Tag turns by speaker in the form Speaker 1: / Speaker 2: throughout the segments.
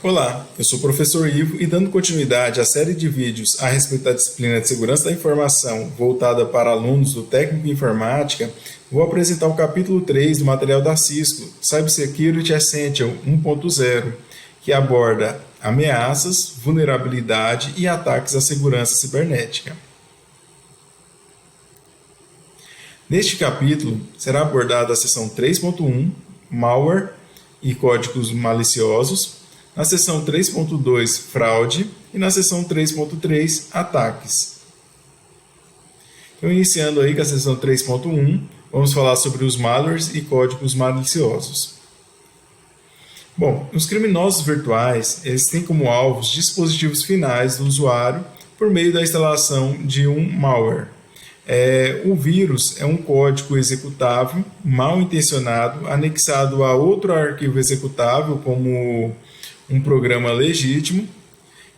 Speaker 1: Olá, eu sou o professor Ivo e dando continuidade à série de vídeos a respeito da disciplina de Segurança da Informação voltada para alunos do Técnico em Informática, vou apresentar o capítulo 3 do material da Cisco, Cybersecurity Essential 1.0, que aborda ameaças, vulnerabilidade e ataques à segurança cibernética. Neste capítulo, será abordada a seção 3.1, Malware e códigos maliciosos, na seção 3.2, fraude, e na seção 3.3, ataques. Então, iniciando aí com a seção 3.1, vamos falar sobre os malwares e códigos maliciosos. Bom, os criminosos virtuais, eles têm como alvos dispositivos finais do usuário por meio da instalação de um malware. O vírus é um código executável mal intencionado anexado a outro arquivo executável como um programa legítimo,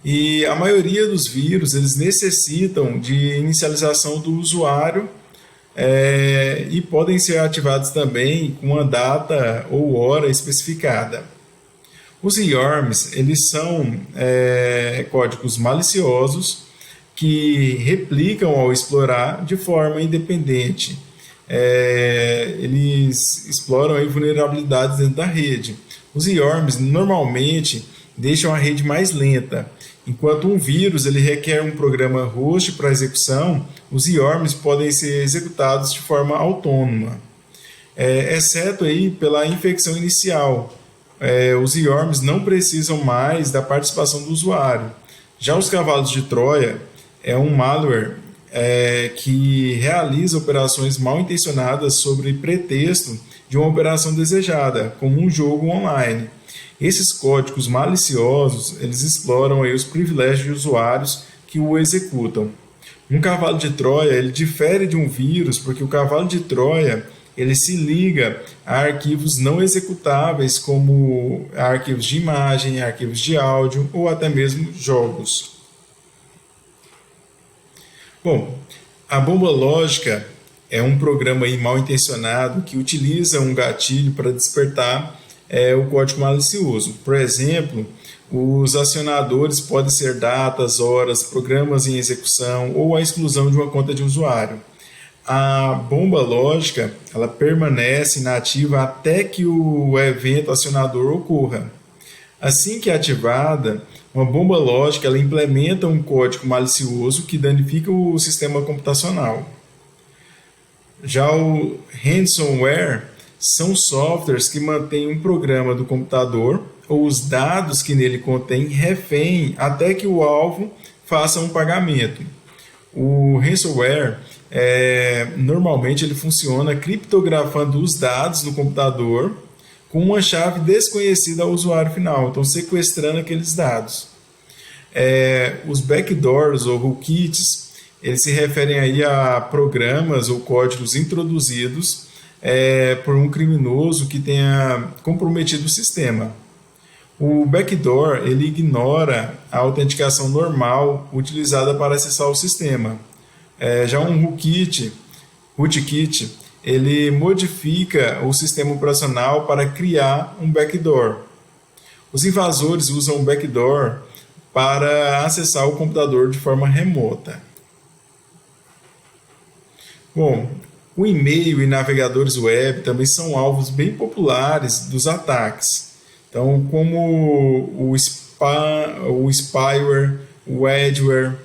Speaker 1: e a maioria dos vírus eles necessitam de inicialização do usuário e podem ser ativados também com uma data ou hora especificada. Os IORMs eles são códigos maliciosos que replicam ao explorar de forma independente. Eles exploram aí vulnerabilidades dentro da rede. Os IORMs normalmente deixam a rede mais lenta. Enquanto um vírus ele requer um programa host para execução, os IORMs podem ser executados de forma autônoma, exceto aí pela infecção inicial. Os IORMs não precisam mais da participação do usuário. Já os cavalos de Troia é um malware que realiza operações mal intencionadas sobre pretexto de uma operação desejada, como um jogo online. Esses códigos maliciosos, eles exploram aí os privilégios de usuários que o executam. Um cavalo de Troia, ele difere de um vírus, porque o cavalo de Troia, ele se liga a arquivos não executáveis, como arquivos de imagem, arquivos de áudio ou até mesmo jogos. Bom, a bomba lógica é um programa aí mal intencionado que utiliza um gatilho para despertar o código malicioso. Por exemplo, os acionadores podem ser datas, horas, programas em execução ou a exclusão de uma conta de usuário. A bomba lógica ela permanece inativa até que o evento acionador ocorra. Assim que ativada, uma bomba lógica ela implementa um código malicioso que danifica o sistema computacional. Já o ransomware são softwares que mantêm um programa do computador ou os dados que nele contém refém até que o alvo faça um pagamento. O ransomware normalmente ele funciona criptografando os dados no computador com uma chave desconhecida ao usuário final, então sequestrando aqueles dados. Os backdoors ou rootkits eles se referem aí a programas ou códigos introduzidos por um criminoso que tenha comprometido o sistema. O backdoor ele ignora a autenticação normal utilizada para acessar o sistema. Já um rootkit ele modifica o sistema operacional para criar um backdoor. Os invasores usam o backdoor para acessar o computador de forma remota. Bom, o e-mail e navegadores web também são alvos bem populares dos ataques. Então, como o spyware, o adware,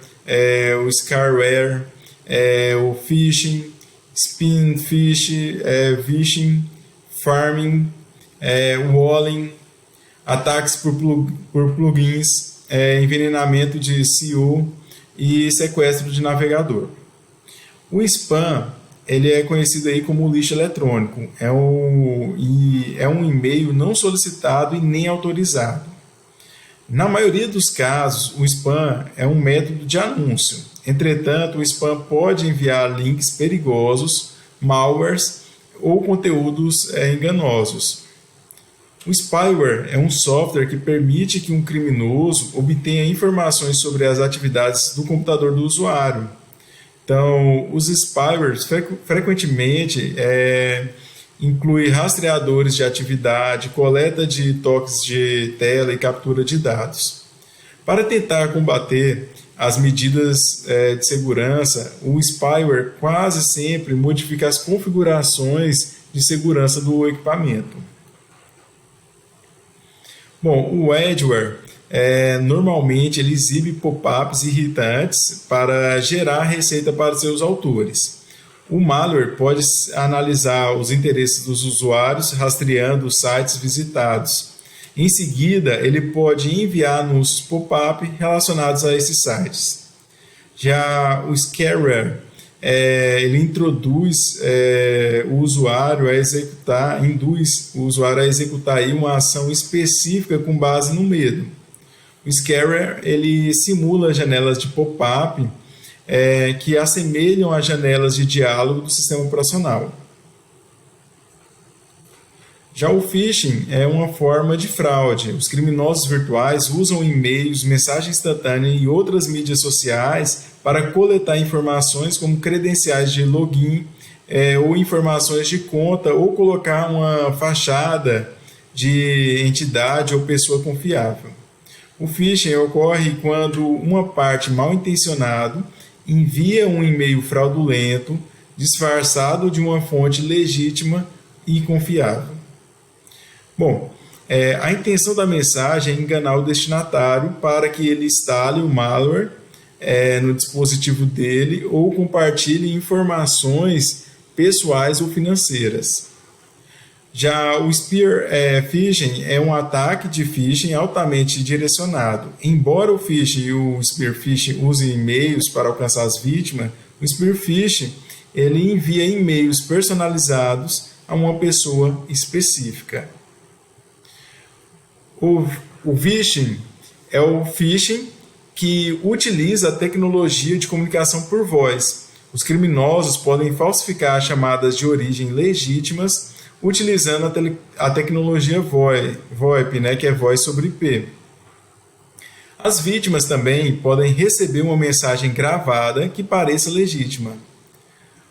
Speaker 1: o scareware, o phishing, spin phishing, phishing, farming, walling, ataques por plugins, envenenamento de SEO e sequestro de navegador. O spam ele é conhecido aí como lixo eletrônico, é um e-mail não solicitado e nem autorizado. Na maioria dos casos, o spam é um método de anúncio. Entretanto, o spam pode enviar links perigosos, malwares ou conteúdos enganosos. O spyware é um software que permite que um criminoso obtenha informações sobre as atividades do computador do usuário. Então, os spywares frequentemente inclui rastreadores de atividade, coleta de toques de tela e captura de dados. Para tentar combater as medidas de segurança, o spyware quase sempre modifica as configurações de segurança do equipamento. Bom, o adware normalmente ele exibe pop-ups irritantes para gerar receita para seus autores. O malware pode analisar os interesses dos usuários rastreando os sites visitados. Em seguida, ele pode enviar anúncios pop-up relacionados a esses sites. Já o scareware, ele induz o usuário a executar aí uma ação específica com base no medo. O scareware ele simula janelas de pop-up que assemelham às janelas de diálogo do sistema operacional. Já o phishing é uma forma de fraude. Os criminosos virtuais usam e-mails, mensagem instantânea e outras mídias sociais para coletar informações como credenciais de login ou informações de conta ou colocar uma fachada de entidade ou pessoa confiável. O phishing ocorre quando uma parte mal intencionada envia um e-mail fraudulento disfarçado de uma fonte legítima e confiável. Bom, a intenção da mensagem é enganar o destinatário para que ele instale o malware no dispositivo dele ou compartilhe informações pessoais ou financeiras. Já o spear phishing é um ataque de phishing altamente direcionado. Embora o phishing e o spear phishing usem e-mails para alcançar as vítimas, o spear phishing ele envia e-mails personalizados a uma pessoa específica. O phishing é o phishing que utiliza a tecnologia de comunicação por voz. Os criminosos podem falsificar chamadas de origem legítimas utilizando a tecnologia VoIP, que é voz sobre IP. As vítimas também podem receber uma mensagem gravada que pareça legítima.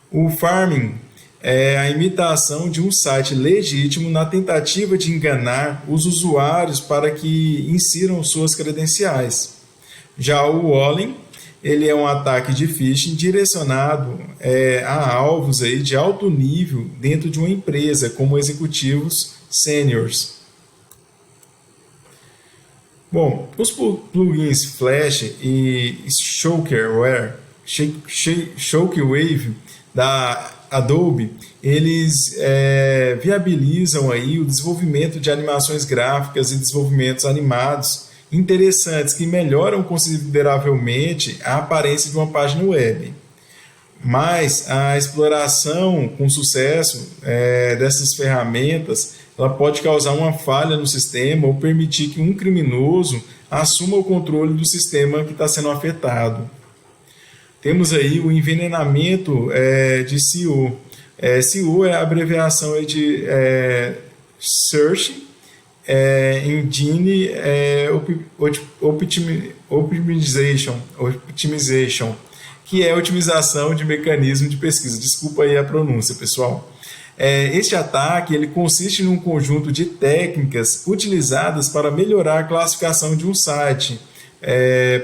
Speaker 1: O pharming é a imitação de um site legítimo na tentativa de enganar os usuários para que insiram suas credenciais. Já o walling, ele é um ataque de phishing direcionado a alvos aí de alto nível dentro de uma empresa, como executivos seniors. Bom, os plugins Flash e Shockwave da Adobe, eles viabilizam aí o desenvolvimento de animações gráficas e desenvolvimentos animados interessantes que melhoram consideravelmente a aparência de uma página web. Mas a exploração com sucesso dessas ferramentas ela pode causar uma falha no sistema ou permitir que um criminoso assuma o controle do sistema que está sendo afetado. Temos aí o envenenamento de SEO. SEO é a abreviação de Search Engine Optimization, que é a otimização de mecanismo de pesquisa. Desculpa aí a pronúncia, pessoal. Este ataque ele consiste num conjunto de técnicas utilizadas para melhorar a classificação de um site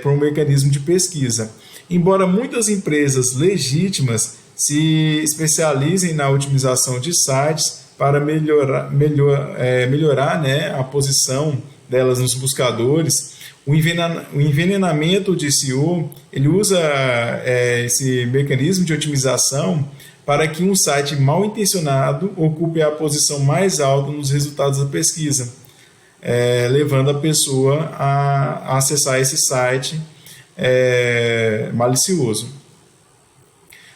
Speaker 1: por um mecanismo de pesquisa. Embora muitas empresas legítimas se especializem na otimização de sites para melhorar a posição delas nos buscadores, o envenenamento de SEO ele usa esse mecanismo de otimização para que um site mal intencionado ocupe a posição mais alta nos resultados da pesquisa, levando a pessoa a acessar esse site malicioso.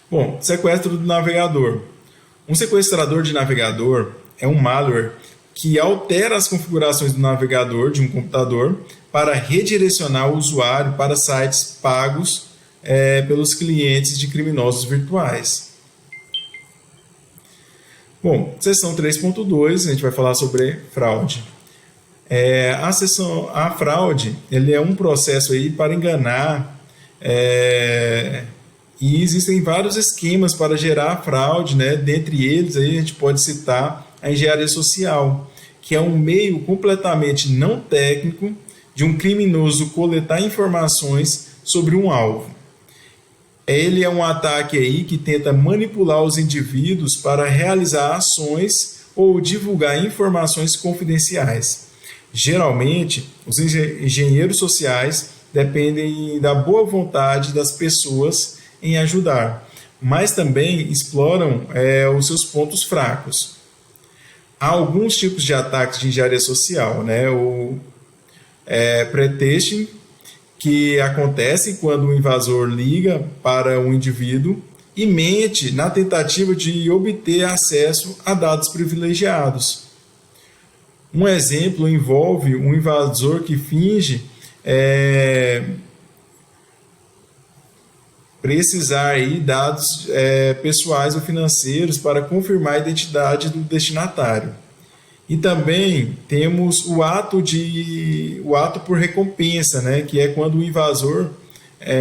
Speaker 1: Bom, sequestro do navegador. Um sequestrador de navegador é um malware que altera as configurações do navegador de um computador para redirecionar o usuário para sites pagos pelos clientes de criminosos virtuais. Bom, seção 3.2, a gente vai falar sobre fraude. A fraude ele é um processo aí para enganar E existem vários esquemas para gerar fraude, né? Dentre eles, aí a gente pode citar a engenharia social, que é um meio completamente não técnico de um criminoso coletar informações sobre um alvo. Ele é um ataque aí que tenta manipular os indivíduos para realizar ações ou divulgar informações confidenciais. Geralmente, os engenheiros sociais dependem da boa vontade das pessoas em ajudar, mas também exploram os seus pontos fracos. Há alguns tipos de ataques de engenharia social, né? O pretexting, que acontece quando o invasor liga para um indivíduo e mente na tentativa de obter acesso a dados privilegiados. Um exemplo envolve um invasor que finge precisar aí dados pessoais ou financeiros para confirmar a identidade do destinatário. E também temos o ato por recompensa, né, que é quando o invasor,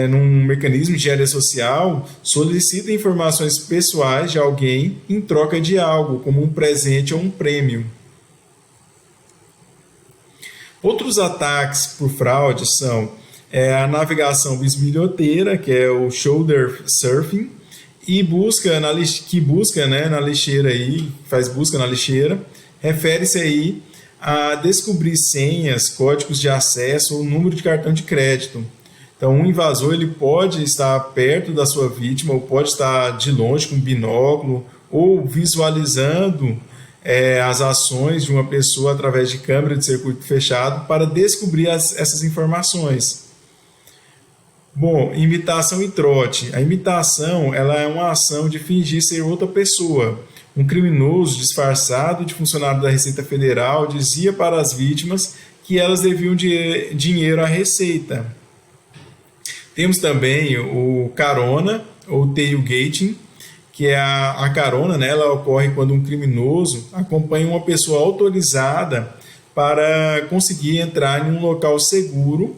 Speaker 1: num mecanismo de engenharia social, solicita informações pessoais de alguém em troca de algo, como um presente ou um prêmio. Outros ataques por fraude são a navegação bisbilhoteira, que é o shoulder surfing, e faz busca na lixeira, refere-se aí a descobrir senhas, códigos de acesso ou número de cartão de crédito. Então, um invasor ele pode estar perto da sua vítima, ou pode estar de longe com um binóculo, ou visualizando as ações de uma pessoa através de câmera de circuito fechado para descobrir essas informações. Bom, imitação e trote. A imitação ela é uma ação de fingir ser outra pessoa. Um criminoso disfarçado de funcionário da Receita Federal dizia para as vítimas que elas deviam dinheiro à Receita. Temos também o carona, ou tailgating, que é a carona, né, ela ocorre quando um criminoso acompanha uma pessoa autorizada para conseguir entrar em um local seguro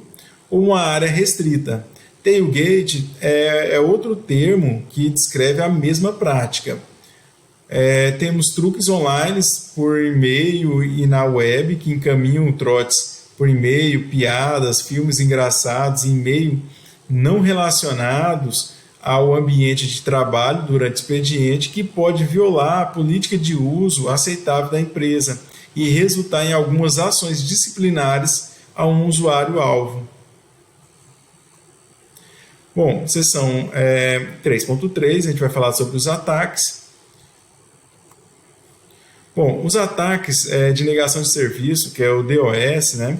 Speaker 1: ou uma área restrita. Tailgate é outro termo que descreve a mesma prática. Temos truques online por e-mail e na web que encaminham trotes por e-mail, piadas, filmes engraçados, e-mail não relacionados ao ambiente de trabalho durante o expediente, que pode violar a política de uso aceitável da empresa e resultar em algumas ações disciplinares a um usuário-alvo. Bom, seção 3.3, a gente vai falar sobre os ataques. Bom, os ataques de negação de serviço, que é o DOS, né,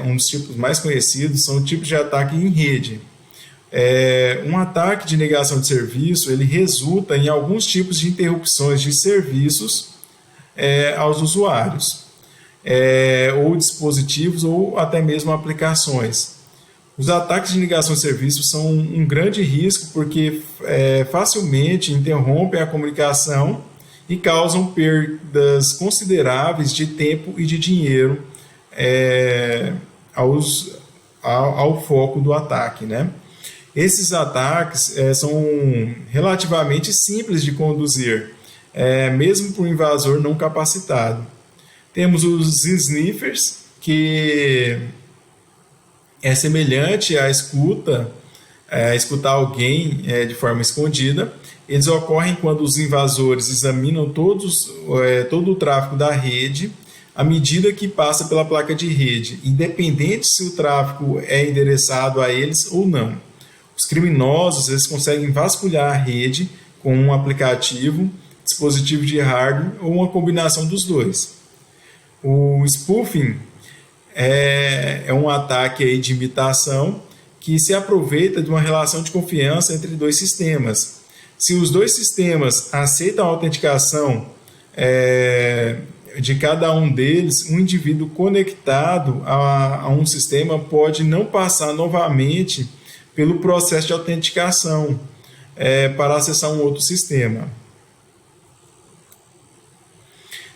Speaker 1: um dos tipos mais conhecidos, são tipos de ataque em rede. Um ataque de negação de serviço ele resulta em alguns tipos de interrupções de serviços aos usuários, ou dispositivos, ou até mesmo aplicações. Os ataques de negação de serviço são um grande risco porque facilmente interrompem a comunicação e causam perdas consideráveis de tempo e de dinheiro ao foco do ataque, né? Esses ataques são relativamente simples de conduzir, mesmo para um invasor não capacitado. Temos os sniffers, que é semelhante à escutar alguém de forma escondida. Eles ocorrem quando os invasores examinam todo o tráfego da rede à medida que passa pela placa de rede, independente se o tráfego é endereçado a eles ou não. Os criminosos eles conseguem vasculhar a rede com um aplicativo, dispositivo de hardware ou uma combinação dos dois. O spoofing é um ataque aí de imitação que se aproveita de uma relação de confiança entre dois sistemas. Se os dois sistemas aceitam a autenticação de cada um deles, um indivíduo conectado a um sistema pode não passar novamente pelo processo de autenticação para acessar um outro sistema.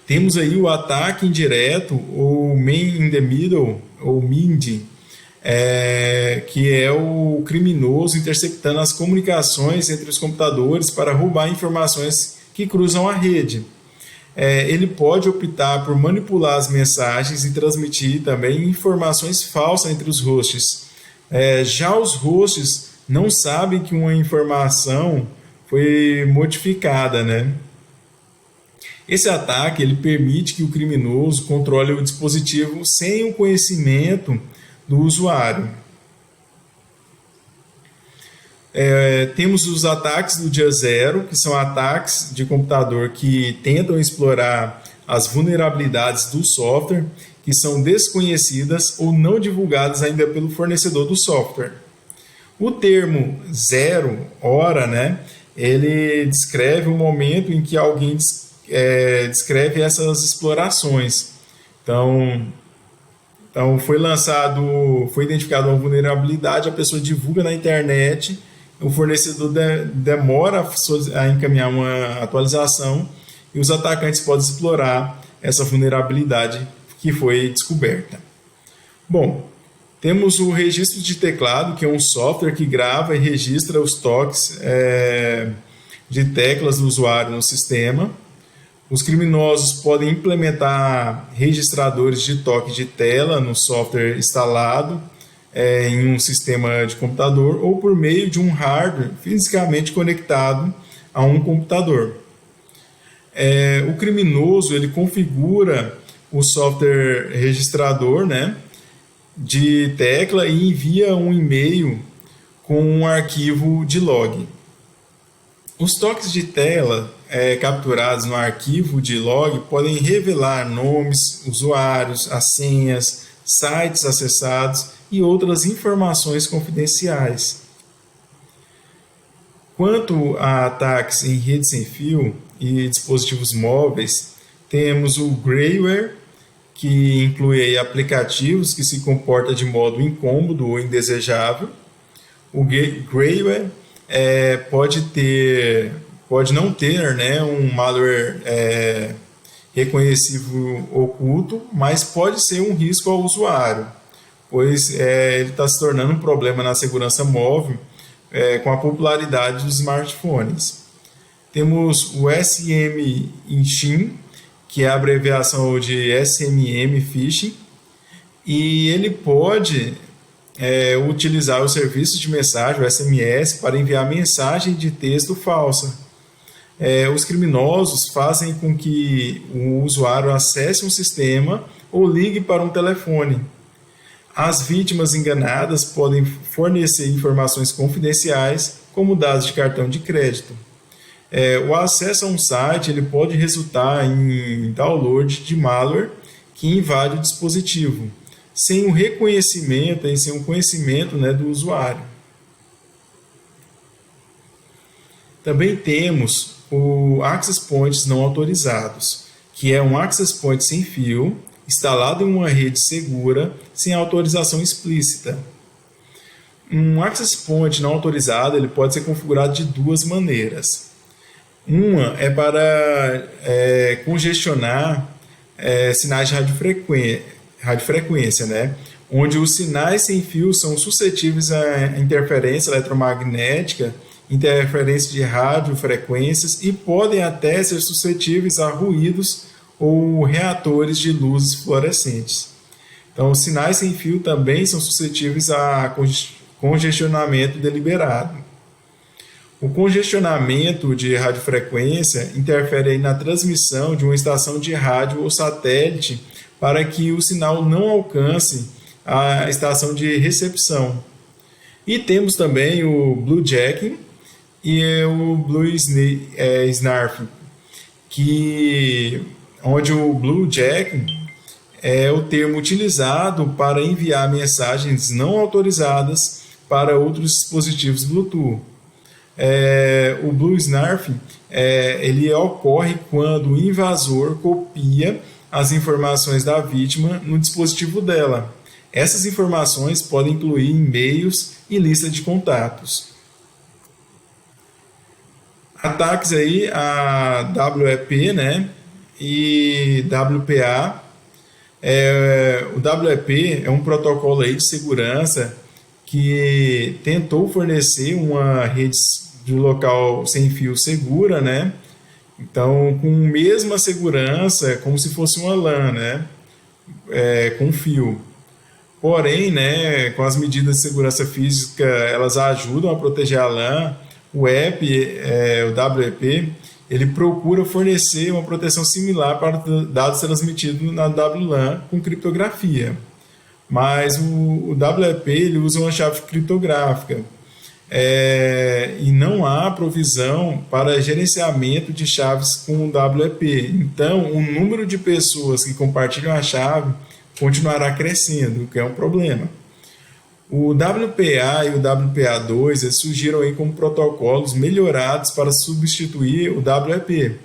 Speaker 1: Temos aí o ataque indireto, ou Man in the Middle, ou MIND, que é o criminoso interceptando as comunicações entre os computadores para roubar informações que cruzam a rede. Ele pode optar por manipular as mensagens e transmitir também informações falsas entre os hosts. Já os hosts não sabem que uma informação foi modificada, né? Esse ataque ele permite que o criminoso controle o dispositivo sem o conhecimento do usuário. Temos os ataques do dia zero, que são ataques de computador que tentam explorar as vulnerabilidades do software, que são desconhecidas ou não divulgadas ainda pelo fornecedor do software. O termo zero hora, né, ele descreve o momento em que alguém descreve essas explorações. Então foi identificada uma vulnerabilidade, a pessoa divulga na internet, o fornecedor demora a encaminhar uma atualização e os atacantes podem explorar essa vulnerabilidade que foi descoberta. Bom, temos o registro de teclado, que é um software que grava e registra os toques de teclas do usuário no sistema. Os criminosos podem implementar registradores de toque de tela no software instalado em um sistema de computador ou por meio de um hardware fisicamente conectado a um computador. O criminoso ele configura o software registrador, né, de tecla e envia um e-mail com um arquivo de log. Os toques de tela capturados no arquivo de log podem revelar nomes, usuários, as senhas, sites acessados e outras informações confidenciais. Quanto a ataques em rede sem fio e dispositivos móveis, temos o Grayware, que inclui aplicativos que se comportam de modo incômodo ou indesejável. O Grayware pode não ter, né, um malware reconhecível oculto, mas pode ser um risco ao usuário, pois ele está se tornando um problema na segurança móvel com a popularidade dos smartphones. Temos o SM-Phishing, que é a abreviação de SMM Phishing, e ele pode utilizar o serviço de mensagem, o SMS, para enviar mensagem de texto falsa. Os criminosos fazem com que o usuário acesse um sistema ou ligue para um telefone. As vítimas enganadas podem fornecer informações confidenciais, como dados de cartão de crédito. O acesso a um site ele pode resultar em download de malware que invade o dispositivo, sem um reconhecimento, sem um conhecimento, né, do usuário. Também temos o Access Points não autorizados, que é um Access Point sem fio, instalado em uma rede segura, sem autorização explícita. Um Access Point não autorizado ele pode ser configurado de duas maneiras. Uma é para congestionar sinais de radiofrequência, né? Onde os sinais sem fio são suscetíveis a interferência eletromagnética, interferência de radiofrequências e podem até ser suscetíveis a ruídos ou reatores de luzes fluorescentes. Então, os sinais sem fio também são suscetíveis a congestionamento deliberado. O congestionamento de radiofrequência interfere aí na transmissão de uma estação de rádio ou satélite para que o sinal não alcance a estação de recepção. E temos também o bluejacking e o blue snarfing, onde o bluejacking é o termo utilizado para enviar mensagens não autorizadas para outros dispositivos Bluetooth. O blue snarfing ele ocorre quando o invasor copia as informações da vítima no dispositivo dela. Essas informações podem incluir e-mails e lista de contatos. Ataques aí a WEP, né, e WPA O WEP é um protocolo aí de segurança que tentou fornecer uma rede de local sem fio segura, né? Então, com a mesma segurança, como se fosse uma LAN, né? Com fio. Porém, né, com as medidas de segurança física, elas ajudam a proteger a LAN. O WEP, ele procura fornecer uma proteção similar para dados transmitidos na WLAN com criptografia. Mas o WEP ele usa uma chave criptográfica. E não há provisão para gerenciamento de chaves com o WEP. Então, o número de pessoas que compartilham a chave continuará crescendo, o que é um problema. O WPA e o WPA2 eles surgiram aí como protocolos melhorados para substituir o WEP.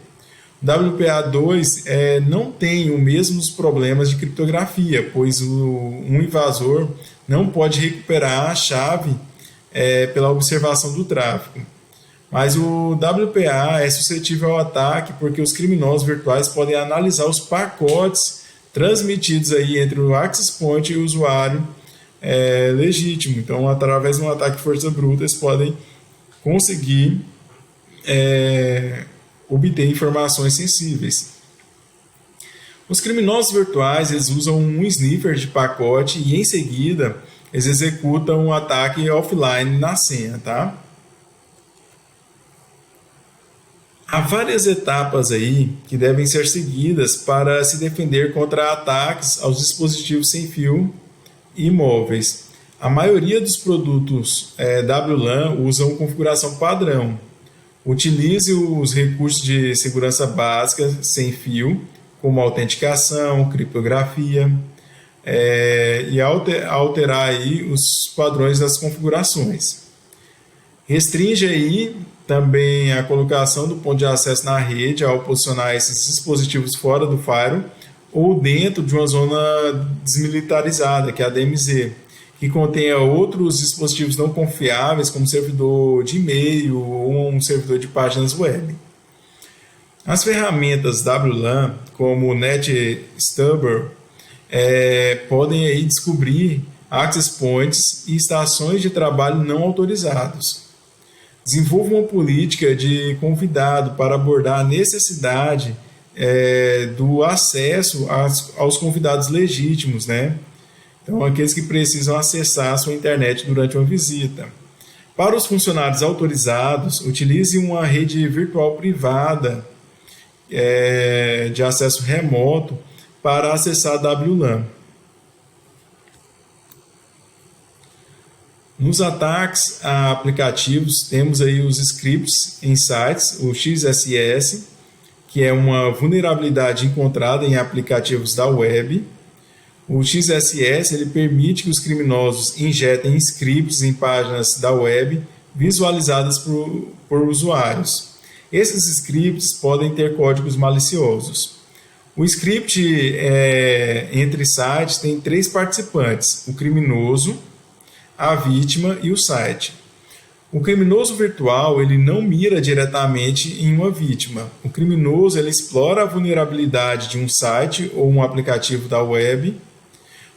Speaker 1: O WPA2 não tem os mesmos problemas de criptografia, pois um invasor não pode recuperar a chave pela observação do tráfego. Mas o WPA é suscetível ao ataque porque os criminosos virtuais podem analisar os pacotes transmitidos aí entre o access point e o usuário legítimo. Então, através de um ataque de força bruta, eles podem conseguir obter informações sensíveis. Os criminosos virtuais eles usam um sniffer de pacote e, em seguida, eles executam um ataque offline na senha, tá? Há várias etapas aí que devem ser seguidas para se defender contra ataques aos dispositivos sem fio e móveis. A maioria dos produtos WLAN usam configuração padrão. Utilize os recursos de segurança básica sem fio, como autenticação, criptografia, e alterar aí os padrões das configurações. Restringe aí também a colocação do ponto de acesso na rede ao posicionar esses dispositivos fora do firewall ou dentro de uma zona desmilitarizada, que é a DMZ, que contenha outros dispositivos não confiáveis, como servidor de e-mail ou um servidor de páginas web. As ferramentas WLAN, como o NetStubber, podem aí descobrir access points e estações de trabalho não autorizados. Desenvolva uma política de convidado para abordar a necessidade do acesso aos convidados legítimos, né? Então, aqueles que precisam acessar a sua internet durante uma visita. Para os funcionários autorizados, utilize uma rede virtual privada de acesso remoto para acessar a WLAN. Nos ataques a aplicativos, temos aí os scripts em sites, o XSS, que é uma vulnerabilidade encontrada em aplicativos da web. O XSS ele permite que os criminosos injetem scripts em páginas da web visualizadas por usuários. Esses scripts podem ter códigos maliciosos. O script entre sites tem 3 participantes: o criminoso, a vítima e o site. O criminoso virtual ele não mira diretamente em uma vítima. O criminoso ele explora a vulnerabilidade de um site ou um aplicativo da web.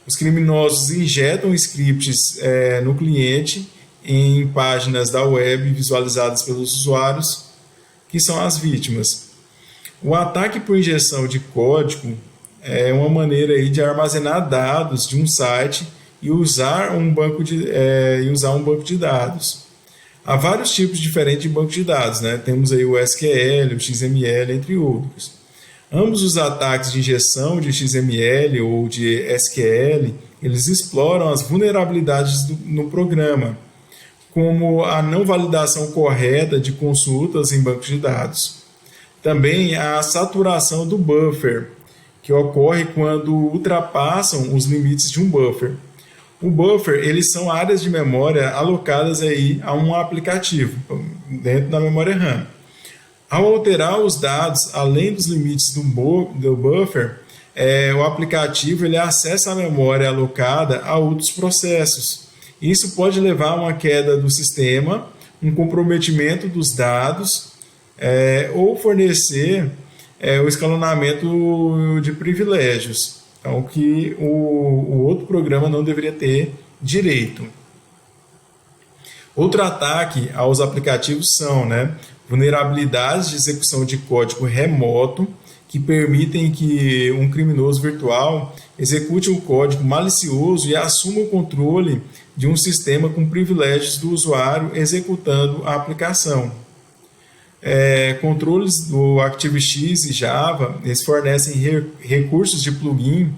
Speaker 1: Os criminosos injetam scripts no cliente em páginas da web visualizadas pelos usuários, que são as vítimas. O ataque por injeção de código é uma maneira aí de armazenar dados de um site e usar um banco de dados. Há vários tipos diferentes de banco de dados, né? Temos aí o SQL, o XML, entre outros. Ambos os ataques de injeção de XML ou de SQL, eles exploram as vulnerabilidades no programa, como a não validação correta de consultas em bancos de dados. Também a saturação do buffer, que ocorre quando ultrapassam os limites de um buffer. O buffer, eles são áreas de memória alocadas aí a um aplicativo, dentro da memória RAM. Ao alterar os dados além dos limites do buffer, o aplicativo ele acessa a memória alocada a outros processos. Isso pode levar a uma queda do sistema, um comprometimento dos dados, ou fornecer o escalonamento de privilégios. Então, que o outro programa não deveria ter direito. Outro ataque aos aplicativos são, vulnerabilidades de execução de código remoto que permitem que um criminoso virtual execute um código malicioso e assuma o controle de um sistema com privilégios do usuário executando a aplicação. Controles do ActiveX e Java, eles fornecem recursos de plugin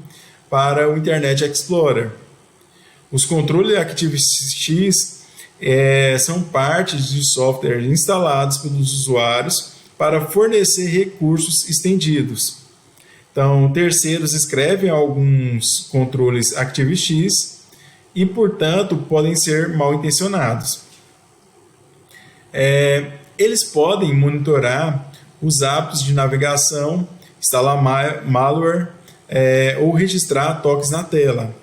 Speaker 1: para o Internet Explorer. Os controles ActiveX são partes de software instalados pelos usuários para fornecer recursos estendidos. Então, terceiros escrevem alguns controles ActiveX e, portanto, podem ser mal intencionados. Eles podem monitorar os hábitos de navegação, instalar malware ou registrar toques na tela.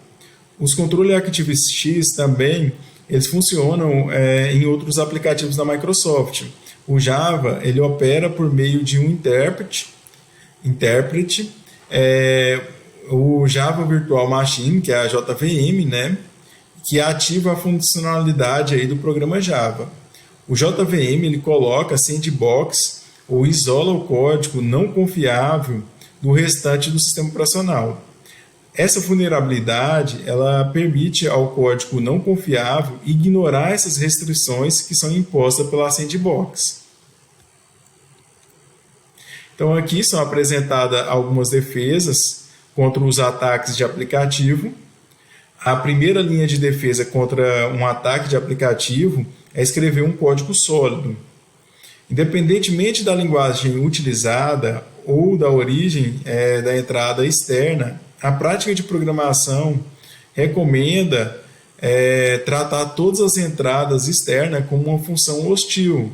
Speaker 1: Os controles ActiveX também eles funcionam em outros aplicativos da Microsoft. O Java ele opera por meio de um intérprete, o Java Virtual Machine, que é a JVM, que ativa a funcionalidade aí do programa Java. O JVM ele coloca sandbox ou isola o código não confiável do restante do sistema operacional. Essa vulnerabilidade ela permite ao código não confiável ignorar essas restrições que são impostas pela sandbox. Então aqui são apresentadas algumas defesas contra os ataques de aplicativo. A primeira linha de defesa contra um ataque de aplicativo é escrever um código sólido. Independentemente da linguagem utilizada ou da origem da entrada externa, a prática de programação recomenda tratar todas as entradas externas como uma função hostil.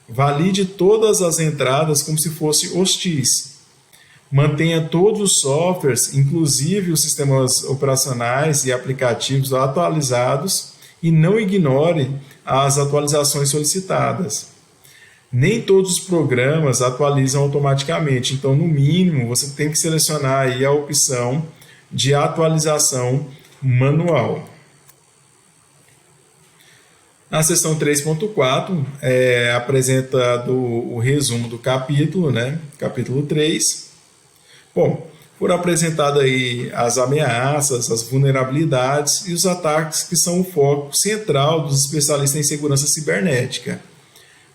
Speaker 1: Valide todas as entradas como se fossem hostis. Mantenha todos os softwares, inclusive os sistemas operacionais e aplicativos atualizados e não ignore as atualizações solicitadas. Nem todos os programas atualizam automaticamente, então, no mínimo, você tem que selecionar aí a opção de atualização manual. Na seção 3.4, apresenta o resumo do capítulo, capítulo 3. Bom, foram apresentadas aí as ameaças, as vulnerabilidades e os ataques que são o foco central dos especialistas em segurança cibernética.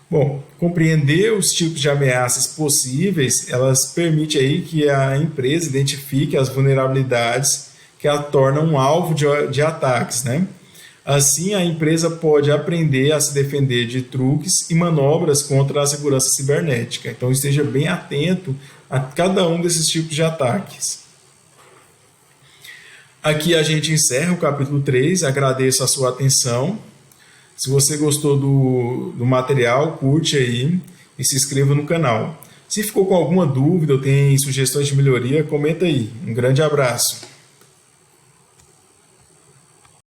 Speaker 1: Bom, compreender os tipos de ameaças possíveis, elas permitem aí que a empresa identifique as vulnerabilidades que a tornam um alvo de ataques, Assim, a empresa pode aprender a se defender de truques e manobras contra a segurança cibernética. Então, esteja bem atento a cada um desses tipos de ataques. Aqui a gente encerra o capítulo 3. Agradeço a sua atenção. Se você gostou do material, curte aí e se inscreva no canal. Se ficou com alguma dúvida ou tem sugestões de melhoria, comenta aí. Um grande abraço.